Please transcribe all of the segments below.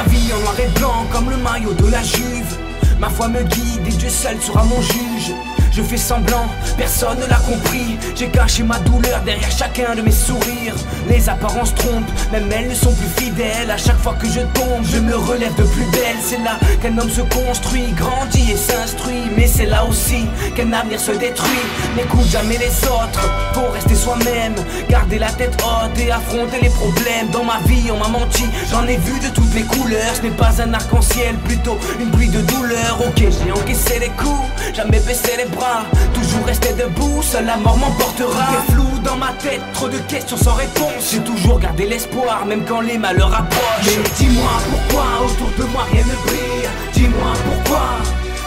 la vie en noir et blanc comme le maillot de la Juve. Ma foi me guide et Dieu seul sera mon juge. Je fais semblant, personne ne l'a compris. J'ai caché ma douleur derrière chacun de mes sourires. Les apparences trompent, même elles ne sont plus fidèles. À chaque fois que je tombe, je me relève de plus belle. C'est là qu'un homme se construit, grandit et s'instruit. Mais c'est là aussi qu'un avenir se détruit. N'écoute jamais les autres, faut rester soi-même. Garder la tête haute et affronter les problèmes. Dans ma vie on m'a menti, j'en ai vu de toutes les couleurs. Ce n'est pas un arc-en-ciel, plutôt une pluie de douleur. Ok, j'ai encaissé les coups, jamais baissé les bras, toujours resté debout, seule la mort m'emportera. Tout est flou dans ma tête, trop de questions sans réponse. J'ai toujours gardé l'espoir, même quand les malheurs approchent. Mais dis-moi pourquoi autour de moi rien ne brille. Dis-moi pourquoi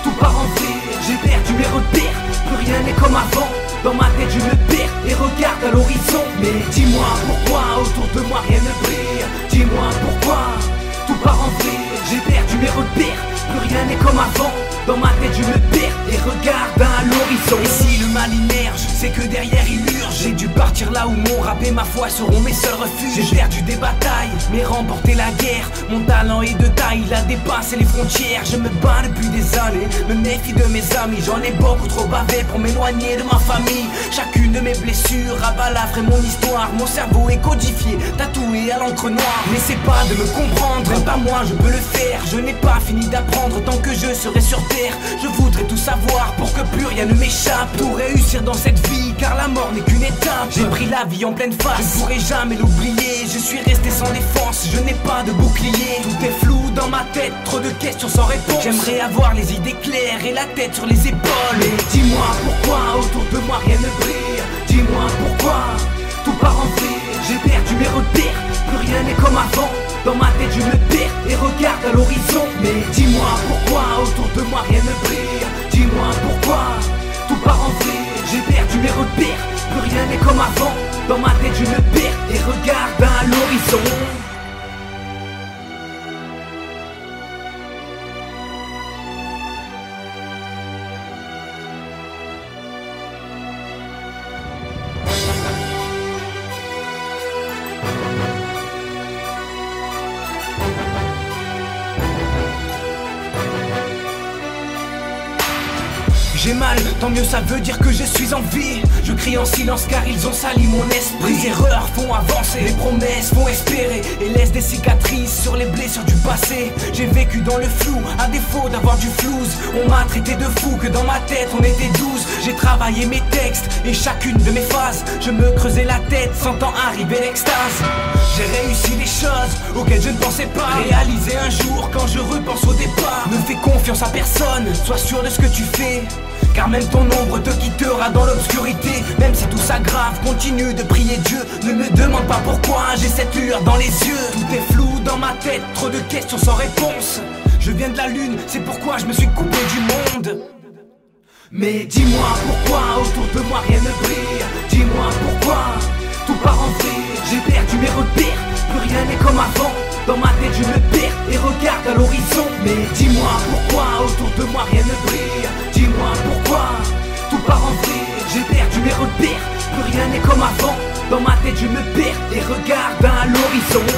tout part en vrille. J'ai perdu mes repères, plus rien n'est comme avant. Dans ma tête je me perds et regarde à l'horizon. Mais dis-moi pourquoi autour de moi rien ne brille. Dis-moi pourquoi tout part en vrille. J'ai perdu mes repères, plus rien n'est comme avant. Dans ma tête je me perds et regarde à l'horizon. Et si le mal immerge, c'est que derrière il urge. J'ai dû partir là où mon rap et ma foi seront mes seuls refuges. J'ai perdu des batailles, mais remporté la guerre. Mon talent est de taille, il a dépassé les frontières. Je me bats depuis des années, me méfie de mes amis. J'en ai beaucoup trop bavé pour m'éloigner de ma famille. Chacune de mes blessures abalafre mon histoire. Mon cerveau est codifié, tatoué à l'encre noire. N'essaie pas de me comprendre, même pas moi je peux le faire. Je n'ai pas fini d'apprendre tant que je serai sur terre. Je voudrais tout savoir pour que plus rien ne m'échappe. Tout réussir dans cette vie car la mort n'est qu'une étape. J'ai pris la vie en pleine face, je ne pourrai jamais l'oublier. Je suis resté sans défense, je n'ai pas de bouclier. Tout est flou dans ma tête, trop de questions sans réponse. J'aimerais avoir les idées claires et la tête sur les épaules. Mais dis-moi pourquoi autour de moi rien ne brille. Dis-moi pourquoi tout part en vrille. J'ai perdu mes repères, plus rien n'est comme avant. Dans ma tête je me perds et regarde à l'horizon. Mais dis-moi pourquoi autour de moi rien ne brille. Dis-moi pourquoi tout part en vrille. J'ai perdu mes repères, plus rien n'est comme avant. Dans ma tête je me perds et regarde à l'horizon. J'ai mal, tant mieux ça veut dire que je suis en vie. Je crie en silence car ils ont sali mon esprit. Les erreurs font avancer, les promesses font espérer et laissent des cicatrices sur les blessures du passé. J'ai vécu dans le flou, à défaut d'avoir du flouze. On m'a traité de fou, que dans ma tête on était 12. J'ai travaillé mes textes et chacune de mes phases. Je me creusais la tête, sentant arriver l'extase. J'ai réussi des choses auxquelles je ne pensais pas réaliser un jour quand je repense au départ. Ne fais confiance à personne, sois sûr de ce que tu fais. Car même ton ombre te quittera dans l'obscurité. Même si tout s'aggrave, continue de prier Dieu. Ne me demande pas pourquoi j'ai cette lueur dans les yeux. Tout est flou dans ma tête, trop de questions sans réponse. Je viens de la lune, c'est pourquoi je me suis coupé du monde. Mais dis-moi pourquoi autour de moi rien ne brille. Dis-moi pourquoi tout part en vrille. J'ai perdu mes repères, plus rien n'est comme avant. Dans ma tête je me perds et regarde à l'horizon. Mais dis-moi pourquoi autour de moi rien ne brille. Dis-moi pourquoi tout part en vrille. J'ai perdu mes repères, plus rien n'est comme avant. Dans ma tête je me perds et regarde à l'horizon.